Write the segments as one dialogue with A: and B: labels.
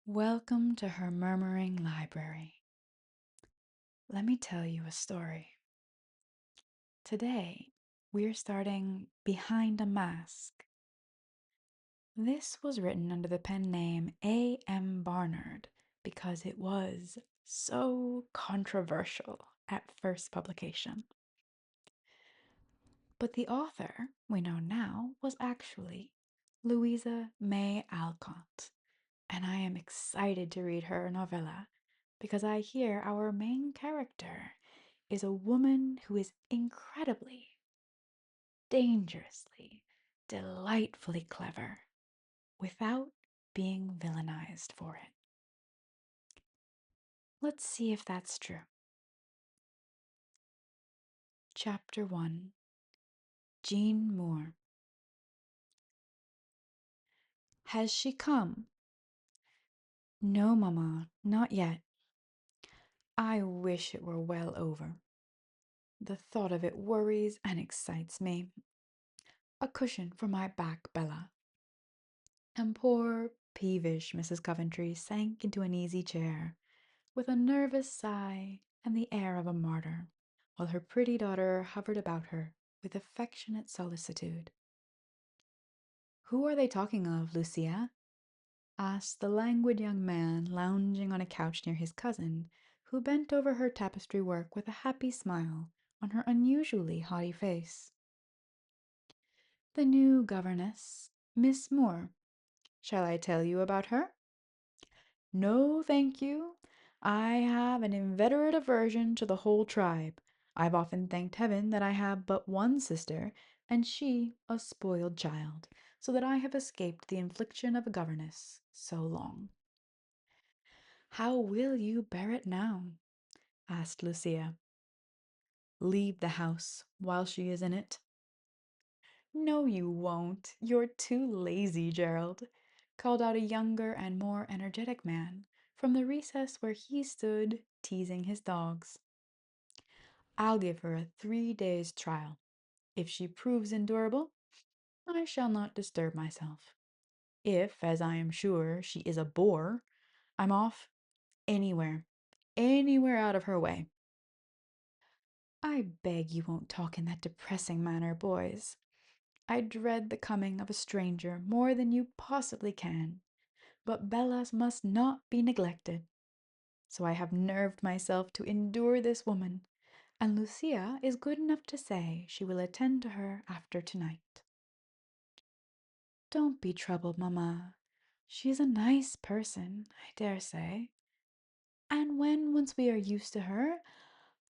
A: Welcome to her murmuring library. Let me tell you a story. Today, we're starting Behind a Mask. This was written under the pen name A.M. Barnard because it was so controversial at first publication. But the author, we know now, was actually Louisa May Alcott, and I am excited to read her novella because I hear our main character is a woman who is incredibly, dangerously, delightfully clever without being villainized for it. Let's see if that's true. Chapter 1. Jean Muir. Has she come? No, Mamma, not yet. I wish it were well over. The thought of it worries and excites me. A cushion for my back, Bella. And poor, peevish Mrs. Coventry sank into an easy chair, with a nervous sigh and the air of a martyr, while her pretty daughter hovered about her with affectionate solicitude. "Who are they talking of, Lucia?" asked the languid young man lounging on a couch near his cousin, who bent over her tapestry work with a happy smile on her unusually haughty face. "The new governess, Miss Muir. Shall I tell you about her?" "No, thank you. I have an inveterate aversion to the whole tribe. I've often thanked heaven that I have but one sister, and she a spoiled child, so that I have escaped the infliction of a governess so long." "How will you bear it now?" asked Lucia. "Leave the house while she is in it." "No, you won't. You're too lazy, Gerald," called out a younger and more energetic man from the recess where he stood teasing his dogs. "I'll give her a 3 days' trial. If she proves endurable, I shall not disturb myself. If, as I am sure, she is a bore, I'm off anywhere, anywhere out of her way." "I beg you won't talk in that depressing manner, boys. I dread the coming of a stranger more than you possibly can, but Bella must not be neglected. So I have nerved myself to endure this woman, and Lucia is good enough to say she will attend to her after tonight." "Don't be troubled, Mamma. She is a nice person, I dare say, and when once we are used to her,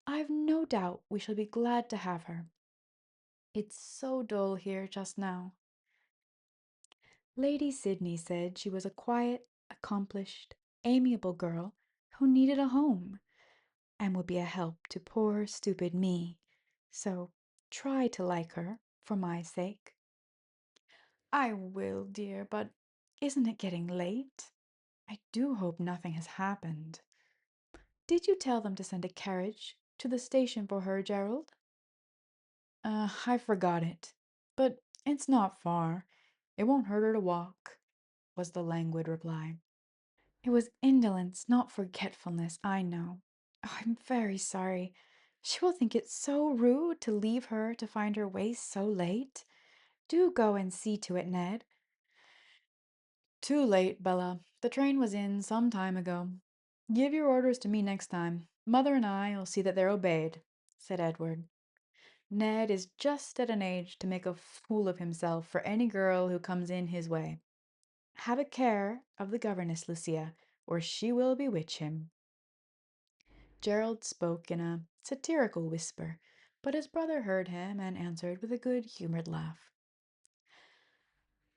A: I've no doubt we shall be glad to have her. It's so dull here just now." Lady Sydney said she was a quiet, accomplished, amiable girl who needed a home, and would be a help to poor, stupid me. So try to like her, for my sake. "I will, dear, but isn't it getting late? I do hope nothing has happened. Did you tell them to send a carriage to the station for her, Gerald?" I forgot it. But it's not far. It won't hurt her to walk," was the languid reply. "It was indolence, not forgetfulness, I know. Oh, I'm very sorry. She will think it so rude to leave her to find her way so late. Do go and see to it, Ned." "Too late, Bella. The train was in some time ago. Give your orders to me next time. Mother and I'll see that they're obeyed," said Edward. "Ned is just at an age to make a fool of himself for any girl who comes in his way. Have a care of the governess, Lucia, or she will bewitch him." Gerald spoke in a satirical whisper, but his brother heard him and answered with a good-humored laugh.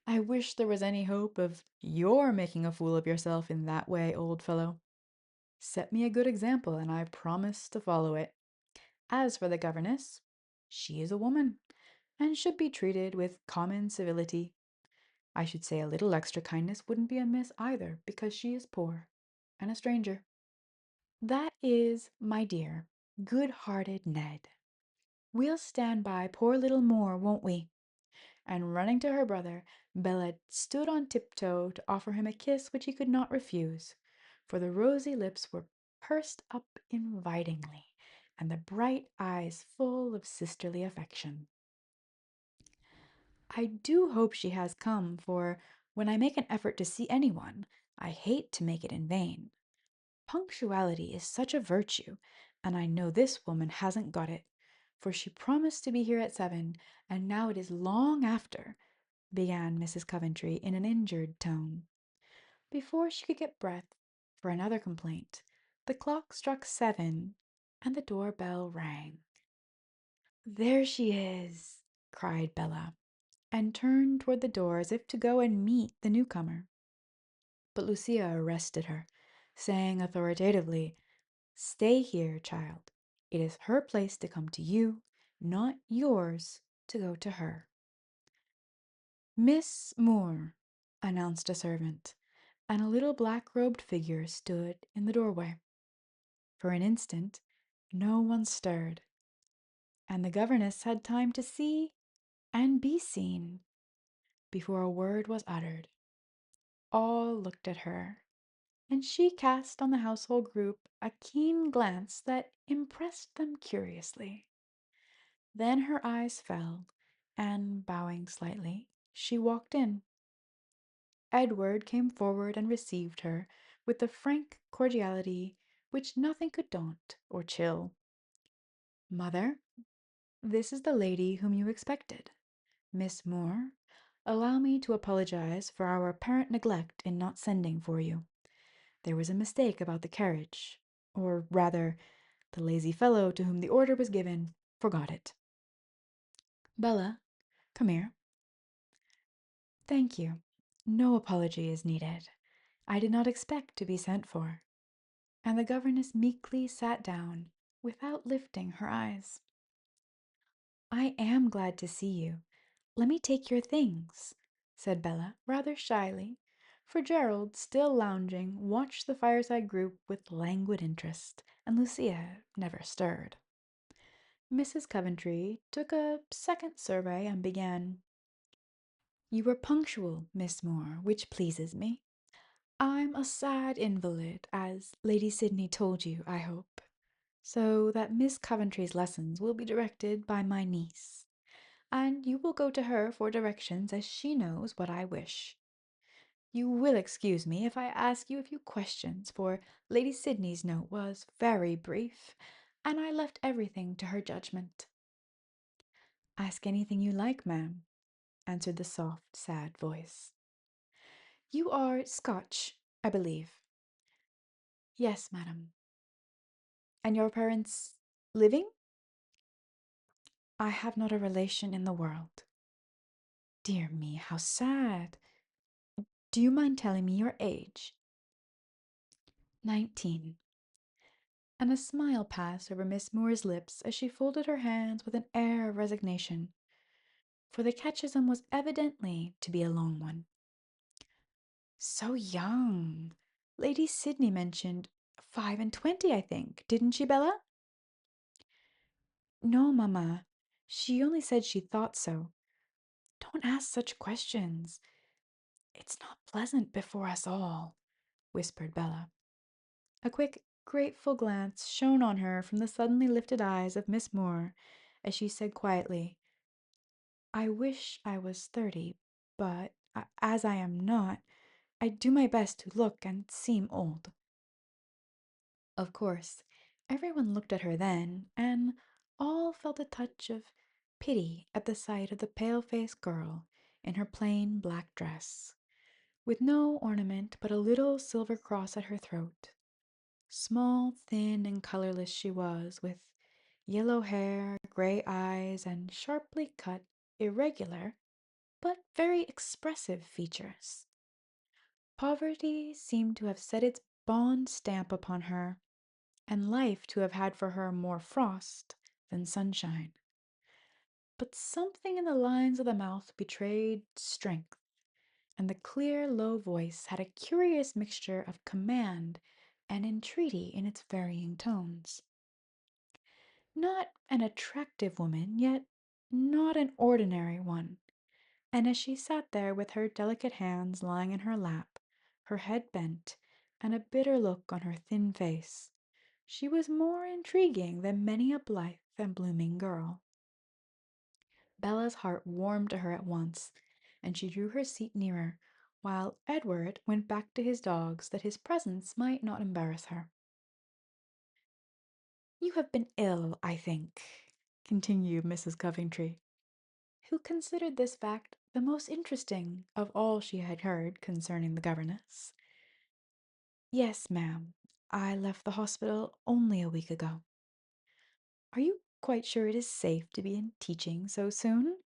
A: "I wish there was any hope of your making a fool of yourself in that way, old fellow. Set me a good example, and I promise to follow it. As for the governess, she is a woman, and should be treated with common civility. I should say a little extra kindness wouldn't be amiss either, because she is poor and a stranger." "That is, my dear, good-hearted Ned. We'll stand by poor little Moore, won't we? and running to her brother, Bella stood on tiptoe to offer him a kiss which he could not refuse, for the rosy lips were pursed up invitingly, and the bright eyes full of sisterly affection. I do hope she has come, for when I make an effort to see anyone, I hate to make it in vain. Punctuality is such a virtue, and I know this woman hasn't got it, for she promised to be here at 7, and now it is long after, began Mrs. Coventry in an injured tone. Before she could get breath for another complaint, the clock struck 7, and the door-bell rang. There she is, cried Bella, and turned toward the door as if to go and meet the newcomer. But Lucia arrested her, saying authoritatively, "Stay here, child. It is her place to come to you, not yours to go to her." "Miss Muir," announced a servant, and a little black-robed figure stood in the doorway. For an instant no one stirred, and the governess had time to see and be seen before a word was uttered. All looked at her, and she cast on the household group a keen glance that impressed them curiously. Then her eyes fell, and, bowing slightly, she walked in. Edward came forward and received her with the frank cordiality which nothing could daunt or chill. "Mother, this is the lady whom you expected. Miss Moore, allow me to apologize for our apparent neglect in not sending for you. There was a mistake about the carriage, or rather, the lazy fellow to whom the order was given forgot it. Bella, come here." "Thank you. No apology is needed. I did not expect to be sent for." And the governess meekly sat down, without lifting her eyes. "I am glad to see you. Let me take your things," said Bella, rather shyly, for Gerald, still lounging, watched the fireside group with languid interest, and Lucia never stirred. Mrs. Coventry took a second survey and began, "You were punctual, Miss Moore, which pleases me. I'm a sad invalid, as Lady Sydney told you, I hope, so that Miss Coventry's lessons will be directed by my niece, and you will go to her for directions as she knows what I wish. You will excuse me if I ask you a few questions, for Lady Sydney's note was very brief, and I left everything to her judgment." "Ask anything you like, ma'am," answered the soft, sad voice. "You are Scotch, I believe." "Yes, madam." "And your parents living?" "I have not a relation in the world." "Dear me, how sad! Do you mind telling me your age?" "19." And a smile passed over Miss Moore's lips as she folded her hands with an air of resignation, for the catechism was evidently to be a long one. "So young! Lady Sydney mentioned 25, I think, didn't she, Bella?" "No, mamma. She only said she thought so. Don't ask such questions. It's not pleasant before us all," whispered Bella. A quick, grateful glance shone on her from the suddenly lifted eyes of Miss Moore as she said quietly, "I wish I was 30, but as I am not, I do my best to look and seem old." Of course, everyone looked at her then, and all felt a touch of pity at the sight of the pale-faced girl in her plain black dress, with no ornament but a little silver cross at her throat. Small, thin, and colorless she was, with yellow hair, gray eyes, and sharply cut, irregular, but very expressive features. Poverty seemed to have set its bond stamp upon her, and life to have had for her more frost than sunshine. But something in the lines of the mouth betrayed strength, and the clear, low voice had a curious mixture of command and entreaty in its varying tones. Not an attractive woman, yet not an ordinary one. And as she sat there with her delicate hands lying in her lap, her head bent, and a bitter look on her thin face, she was more intriguing than many a blithe and blooming girl. Bella's heart warmed to her at once, and she drew her seat nearer, while Edward went back to his dogs that his presence might not embarrass her. "You have been ill, I think," continued Mrs. Coventry, who considered this fact the most interesting of all she had heard concerning the governess. "Yes, ma'am. I left the hospital only a week ago." "Are you quite sure it is safe to be in teaching so soon?"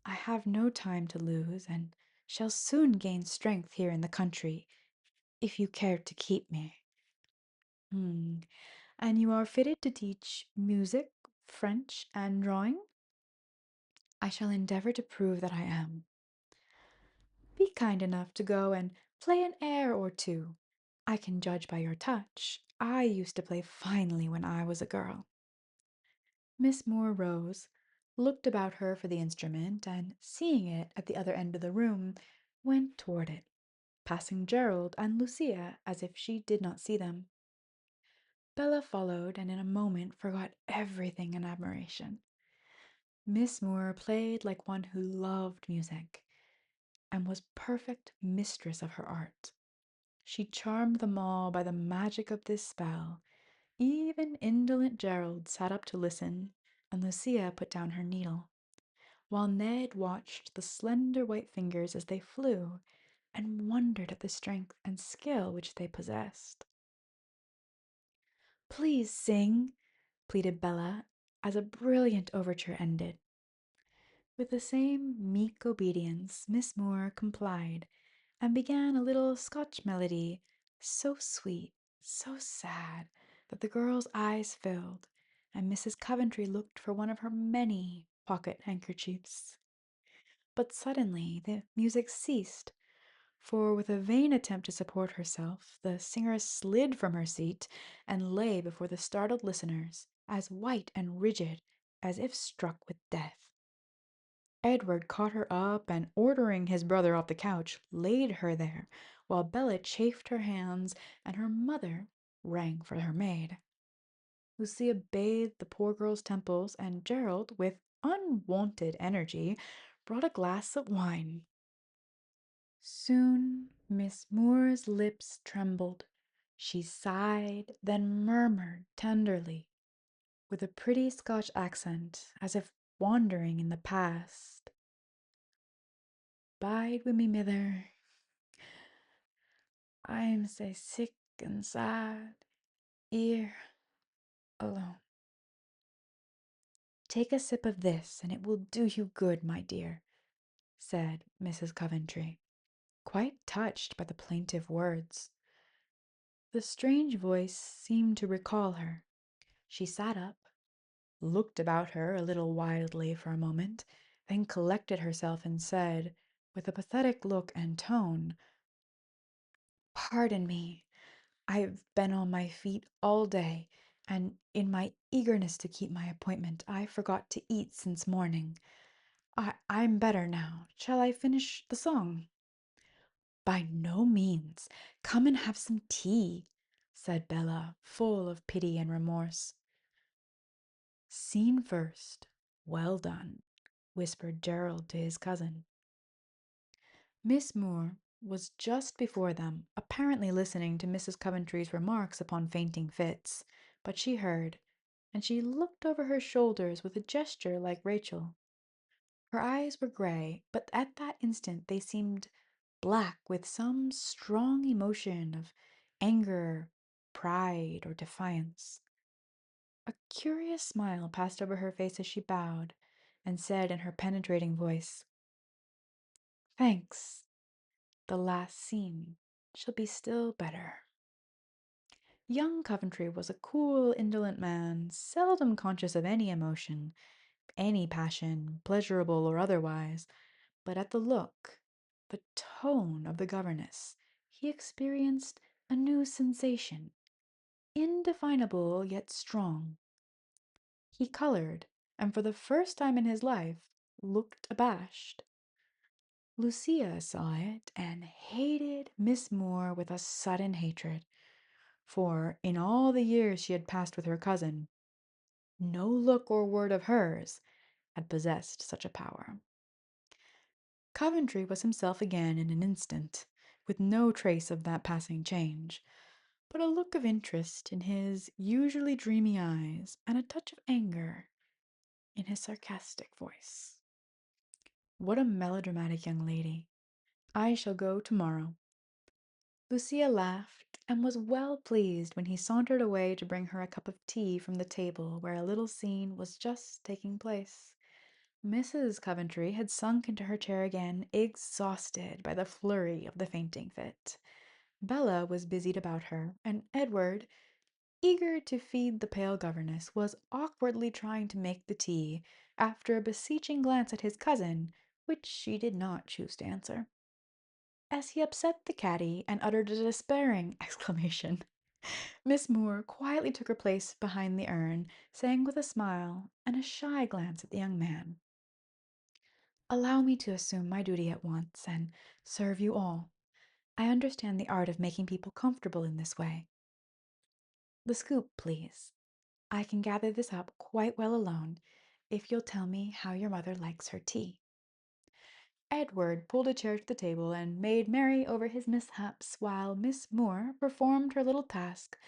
A: "I have no time to lose, and shall soon gain strength here in the country, if you care to keep me." "Hmm. And you are fitted to teach music, French, and drawing?" "I shall endeavor to prove that I am." "Be kind enough to go and play an air or two. I can judge by your touch. I used to play finely when I was a girl." Miss Moore rose, looked about her for the instrument, and seeing it at the other end of the room, went toward it, passing Gerald and Lucia as if she did not see them. Bella followed, and in a moment forgot everything in admiration. Miss Moore played like one who loved music, and was perfect mistress of her art. She charmed them all by the magic of this spell. Even indolent Gerald sat up to listen, and Lucia put down her needle, while Ned watched the slender white fingers as they flew, and wondered at the strength and skill which they possessed. "Please sing," pleaded Bella, as a brilliant overture ended. With the same meek obedience, Miss Moore complied, and began a little Scotch melody, so sweet, so sad, that the girl's eyes filled, and Mrs. Coventry looked for one of her many pocket handkerchiefs. But suddenly the music ceased, for with a vain attempt to support herself, the singer slid from her seat and lay before the startled listeners, as white and rigid as if struck with death. Edward caught her up, and ordering his brother off the couch, laid her there, while Bella chafed her hands, and her mother rang for her maid. Lucia bathed the poor girl's temples, and Gerald, with unwonted energy, brought a glass of wine. Soon Miss Moore's lips trembled. She sighed, then murmured tenderly, with a pretty Scotch accent, as if wandering in the past, "Bide wi' me, mither. I'm sae sick and sad, here alone." "Take a sip of this, and it will do you good, my dear," said Mrs. Coventry, quite touched by the plaintive words. The strange voice seemed to recall her. She sat up, looked about her a little wildly for a moment, then collected herself and said, with a pathetic look and tone, "Pardon me. I've been on my feet all day, and in my eagerness to keep my appointment, I forgot to eat since morning. I'm better now. Shall I finish the song?" "By no means. Come and have some tea," said Bella, full of pity and remorse. "Scene first. Well done," whispered Gerald to his cousin. Miss Moore was just before them, apparently listening to Mrs. Coventry's remarks upon fainting fits, but she heard, and she looked over her shoulders with a gesture like Rachel. Her eyes were gray, but at that instant they seemed black with some strong emotion of anger, pride, or defiance. A curious smile passed over her face as she bowed, and said in her penetrating voice, "Thanks. The last scene shall be still better." Young Coventry was a cool, indolent man, seldom conscious of any emotion, any passion, pleasurable or otherwise, but at the look, the tone of the governess, he experienced a new sensation, indefinable yet strong. He colored, and for the first time in his life looked abashed. Lucia saw it and hated Miss Moore with a sudden hatred, for in all the years she had passed with her cousin, no look or word of hers had possessed such a power. Coventry was himself again in an instant, with no trace of that passing change, but a look of interest in his usually dreamy eyes and a touch of anger in his sarcastic voice. What a melodramatic young lady. I shall go tomorrow. Lucia laughed and was well pleased when he sauntered away to bring her a cup of tea from the table where a little scene was just taking place. Mrs. Coventry had sunk into her chair again, exhausted by the flurry of the fainting fit. Bella was busied about her, and Edward, eager to feed the pale governess, was awkwardly trying to make the tea, after a beseeching glance at his cousin, which she did not choose to answer. As he upset the caddy and uttered a despairing exclamation, Miss Moore quietly took her place behind the urn, saying with a smile and a shy glance at the young man, "Allow me to assume my duty at once and serve you all. I understand the art of making people comfortable in this way. The scoop, please. I can gather this up quite well alone, if you'll tell me how your mother likes her tea." Edward pulled a chair to the table and made merry over his mishaps, while Miss Moore performed her little task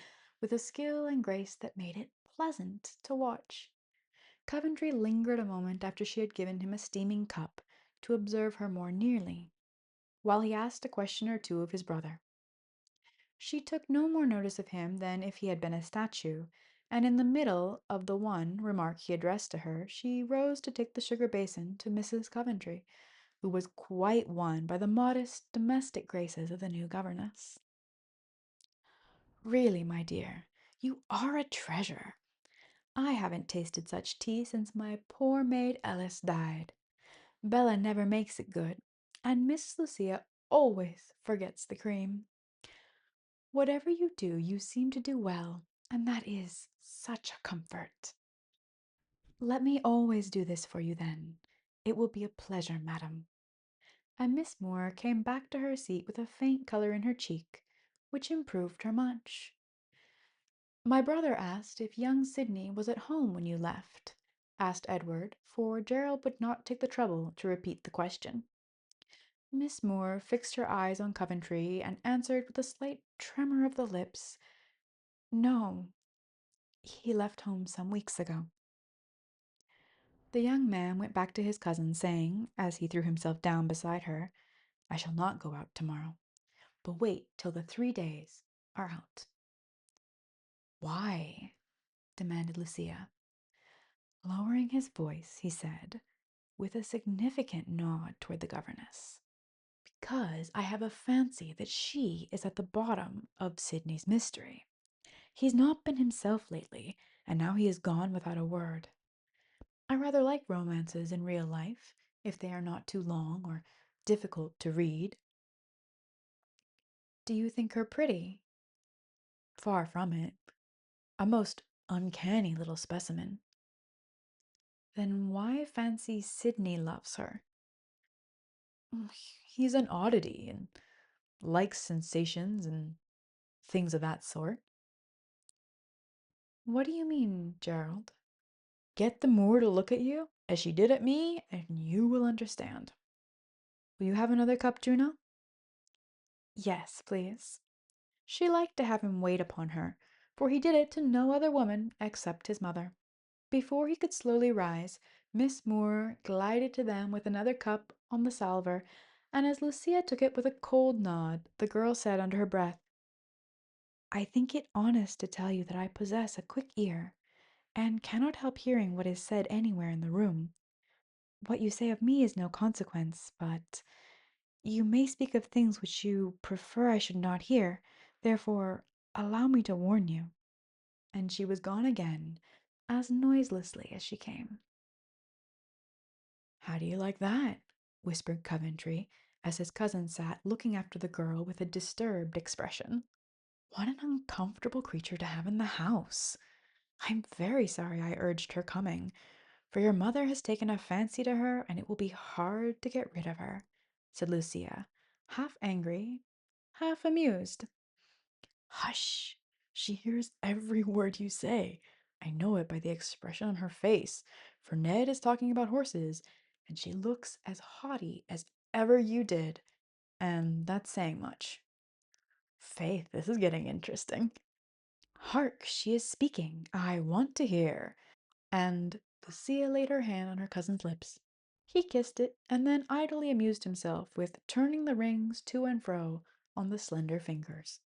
A: with a skill and grace that made it pleasant to watch. Coventry lingered a moment after she had given him a steaming cup to observe her more nearly, while he asked a question or two of his brother. She took no more notice of him than if he had been a statue, and in the middle of the one remark he addressed to her, she rose to take the sugar basin to Mrs. Coventry, who was quite won by the modest domestic graces of the new governess. "Really, my dear, you are a treasure. I haven't tasted such tea since my poor maid Ellis died. Bella never makes it good, and Miss Lucia always forgets the cream. Whatever you do, you seem to do well, and that is such a comfort. Let me always do this for you, then. It will be a pleasure, madam." And Miss Moore came back to her seat with a faint color in her cheek, which improved her much. "My brother asked if young Sydney was at home when you left," asked Edward, for Gerald would not take the trouble to repeat the question. Miss Moore fixed her eyes on Coventry and answered with a slight tremor of the lips, "No, he left home some weeks ago." The young man went back to his cousin, saying, as he threw himself down beside her, "I shall not go out tomorrow, but wait till the 3 days are out." "Why?" demanded Lucia. Lowering his voice, he said, with a significant nod toward the governess, "Because I have a fancy that she is at the bottom of Sydney's mystery. He's not been himself lately, and now he is gone without a word. I rather like romances in real life, if they are not too long or difficult to read." "Do you think her pretty?" "Far from it. A most uncanny little specimen." "Then why fancy Sydney loves her?" "He's an oddity and likes sensations and things of that sort." "What do you mean, Gerald?" "Get the Moor to look at you as she did at me, and you will understand. Will you have another cup, Juno?" "Yes, please." She liked to have him wait upon her, for he did it to no other woman except his mother. Before he could slowly rise, Miss Moore glided to them with another cup on the salver, and as Lucia took it with a cold nod, the girl said under her breath, "I think it honest to tell you that I possess a quick ear, and cannot help hearing what is said anywhere in the room. What you say of me is no consequence, but you may speak of things which you prefer I should not hear. Therefore, allow me to warn you." And she was gone again, as noiselessly as she came. "How do you like that?" whispered Coventry, as his cousin sat looking after the girl with a disturbed expression. "What an uncomfortable creature to have in the house! I'm very sorry I urged her coming, for your mother has taken a fancy to her, and it will be hard to get rid of her," said Lucia, half angry, half amused. "Hush! She hears every word you say. I know it by the expression on her face, for Ned is talking about horses, and she looks as haughty as ever you did, and that's saying much. Faith, this is getting interesting. Hark, she is speaking. I want to hear." And Lucia laid her hand on her cousin's lips. He kissed it, and then idly amused himself with turning the rings to and fro on the slender fingers.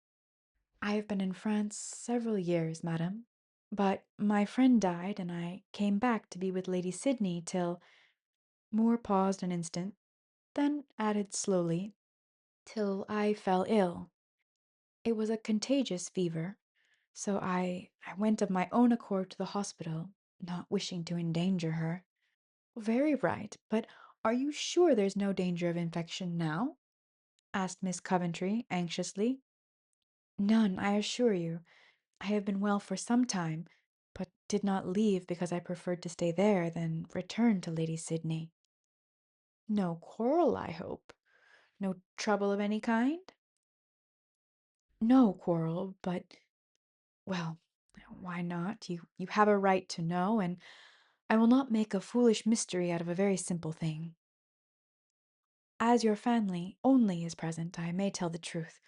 A: "I have been in France several years, madam, but my friend died, and I came back to be with Lady Sydney till—" Moore paused an instant, then added slowly, "till I fell ill. It was a contagious fever, so I went of my own accord to the hospital, not wishing to endanger her." "Very right, but are you sure there's no danger of infection now?" asked Miss Coventry anxiously. "None, I assure you. I have been well for some time, but did not leave because I preferred to stay there than return to Lady Sydney." "No quarrel, I hope? No trouble of any kind?" "No quarrel, but— well, why not? You have a right to know, and I will not make a foolish mystery out of a very simple thing. As your family only is present, I may tell the truth.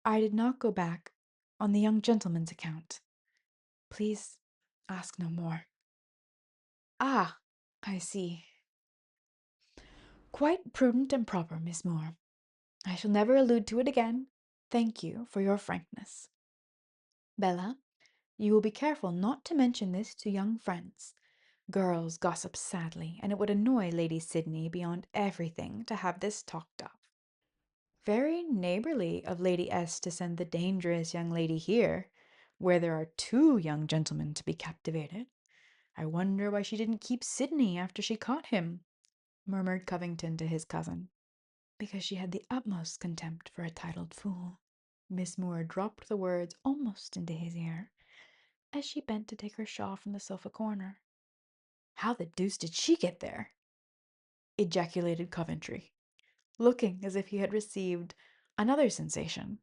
A: I did not go back on the young gentleman's account. Please ask no more." "Ah, I see. Quite prudent and proper, Miss Moore. I shall never allude to it again. Thank you for your frankness. Bella, you will be careful not to mention this to young friends. Girls gossip sadly, and it would annoy Lady Sydney beyond everything to have this talked of." "Very neighborly of Lady S. to send the dangerous young lady here, where there are two young gentlemen to be captivated. I wonder why she didn't keep Sydney after she caught him," murmured Covington to his cousin. "Because she had the utmost contempt for a titled fool." Miss Moore dropped the words almost into his ear, as she bent to take her shawl from the sofa corner. "How the deuce did she get there?" ejaculated Coventry, looking as if he had received another sensation.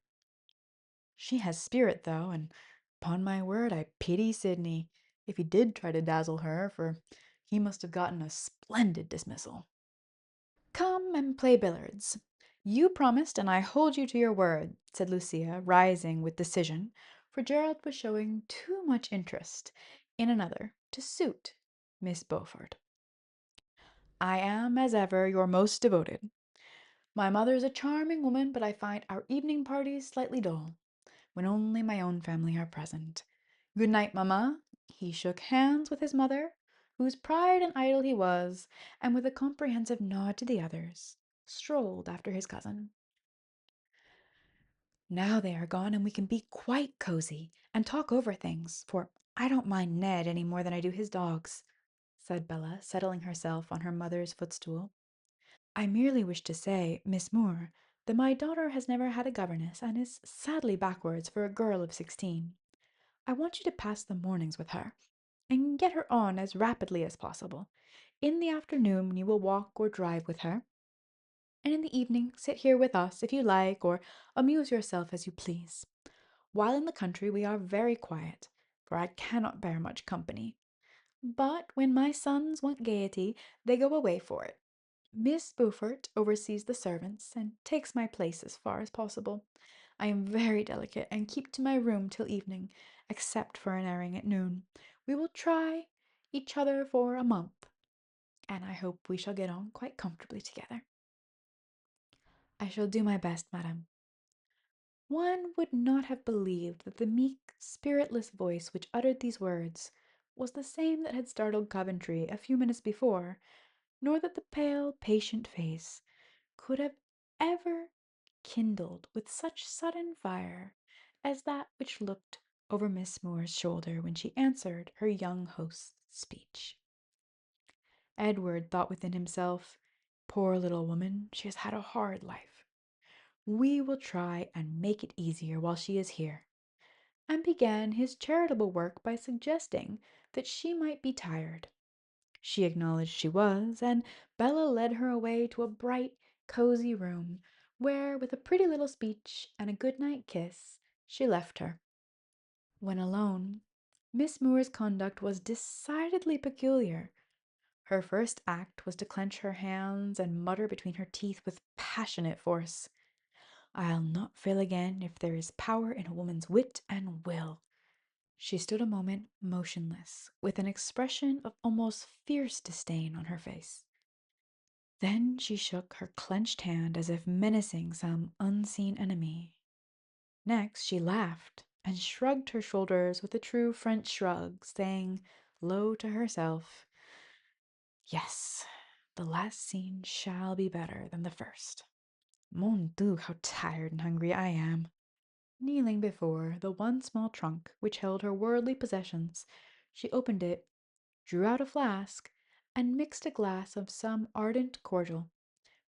A: "She has spirit, though, and, upon my word, I pity Sydney, if he did try to dazzle her, for he must have gotten a splendid dismissal." "Come and play billiards. You promised, and I hold you to your word," said Lucia, rising with decision, for Gerald was showing too much interest in another to suit Miss Beaufort. "I am, as ever, your most devoted. My mother's a charming woman, but I find our evening parties slightly dull, when only my own family are present. Good night, mamma." He shook hands with his mother, whose pride and idol he was, and with a comprehensive nod to the others, strolled after his cousin. "Now they are gone, and we can be quite cozy and talk over things, for I don't mind Ned any more than I do his dogs," said Bella, settling herself on her mother's footstool. "I merely wish to say, Miss Moore, that my daughter has never had a governess, and is sadly backwards for a girl of 16. I want you to pass the mornings with her, and get her on as rapidly as possible. In the afternoon you will walk or drive with her, and in the evening sit here with us if you like, or amuse yourself as you please. While in the country we are very quiet, for I cannot bear much company. But when my sons want gaiety, they go away for it. Miss Beaufort oversees the servants, and takes my place as far as possible. I am very delicate, and keep to my room till evening, except for an airing at noon. We will try each other for a month, and I hope we shall get on quite comfortably together." "I shall do my best, madam." One would not have believed that the meek, spiritless voice which uttered these words was the same that had startled Coventry a few minutes before, nor that the pale, patient face could have ever kindled with such sudden fire as that which looked over Miss Moore's shoulder when she answered her young host's speech. Edward thought within himself, "Poor little woman, she has had a hard life. We will try and make it easier while she is here," and began his charitable work by suggesting that she might be tired, She acknowledged she was, and Bella led her away to a bright, cozy room, where, with a pretty little speech and a good-night kiss, she left her. When alone, Miss Muir's conduct was decidedly peculiar. Her first act was to clench her hands and mutter between her teeth with passionate force, "I'll not fail again if there is power in a woman's wit and will." She stood a moment motionless, with an expression of almost fierce disdain on her face. Then she shook her clenched hand as if menacing some unseen enemy. Next she laughed and shrugged her shoulders with a true French shrug, saying low to herself, "Yes, the last scene shall be better than the first. Mon Dieu, how tired and hungry I am." Kneeling before the one small trunk which held her worldly possessions, she opened it, drew out a flask, and mixed a glass of some ardent cordial,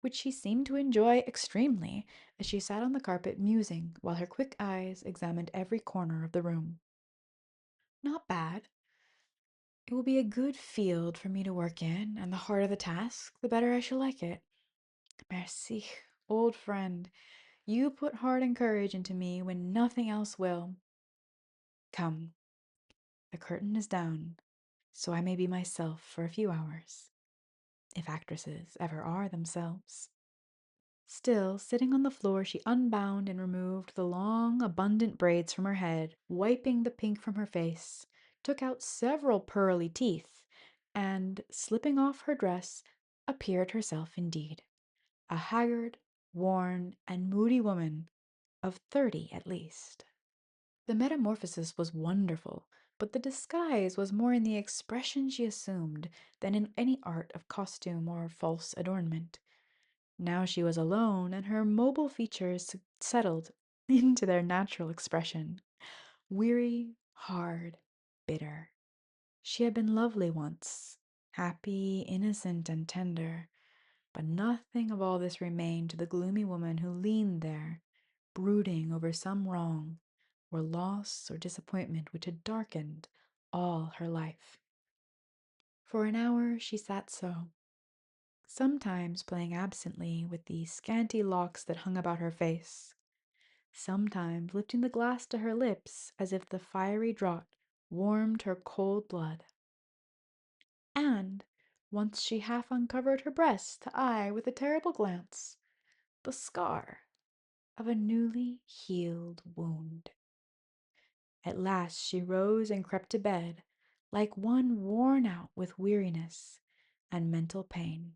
A: which she seemed to enjoy extremely as she sat on the carpet musing while her quick eyes examined every corner of the room. "Not bad. It will be a good field for me to work in, and the harder the task, the better I shall like it. Merci, old friend. You put heart and courage into me when nothing else will. Come, the curtain is down, so I may be myself for a few hours, if actresses ever are themselves." Still sitting on the floor, she unbound and removed the long, abundant braids from her head, wiping the pink from her face, took out several pearly teeth, and, slipping off her dress, appeared herself indeed, a haggard, worn, and moody woman of 30 at least. The metamorphosis was wonderful, but the disguise was more in the expression she assumed than in any art of costume or false adornment. Now she was alone, and her mobile features settled into their natural expression, weary, hard, bitter. She had been lovely once, happy, innocent, and tender, but nothing of all this remained to the gloomy woman who leaned there, brooding over some wrong or loss or disappointment which had darkened all her life. For an hour she sat so, sometimes playing absently with the scanty locks that hung about her face, sometimes lifting the glass to her lips as if the fiery draught warmed her cold blood. And once she half uncovered her breast to eye with a terrible glance the scar of a newly healed wound. At last she rose and crept to bed, like one worn out with weariness and mental pain.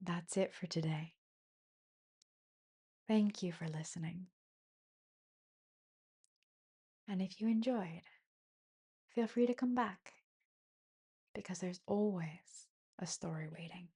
A: That's it for today. Thank you for listening. And if you enjoyed, feel free to come back because there's always a story waiting.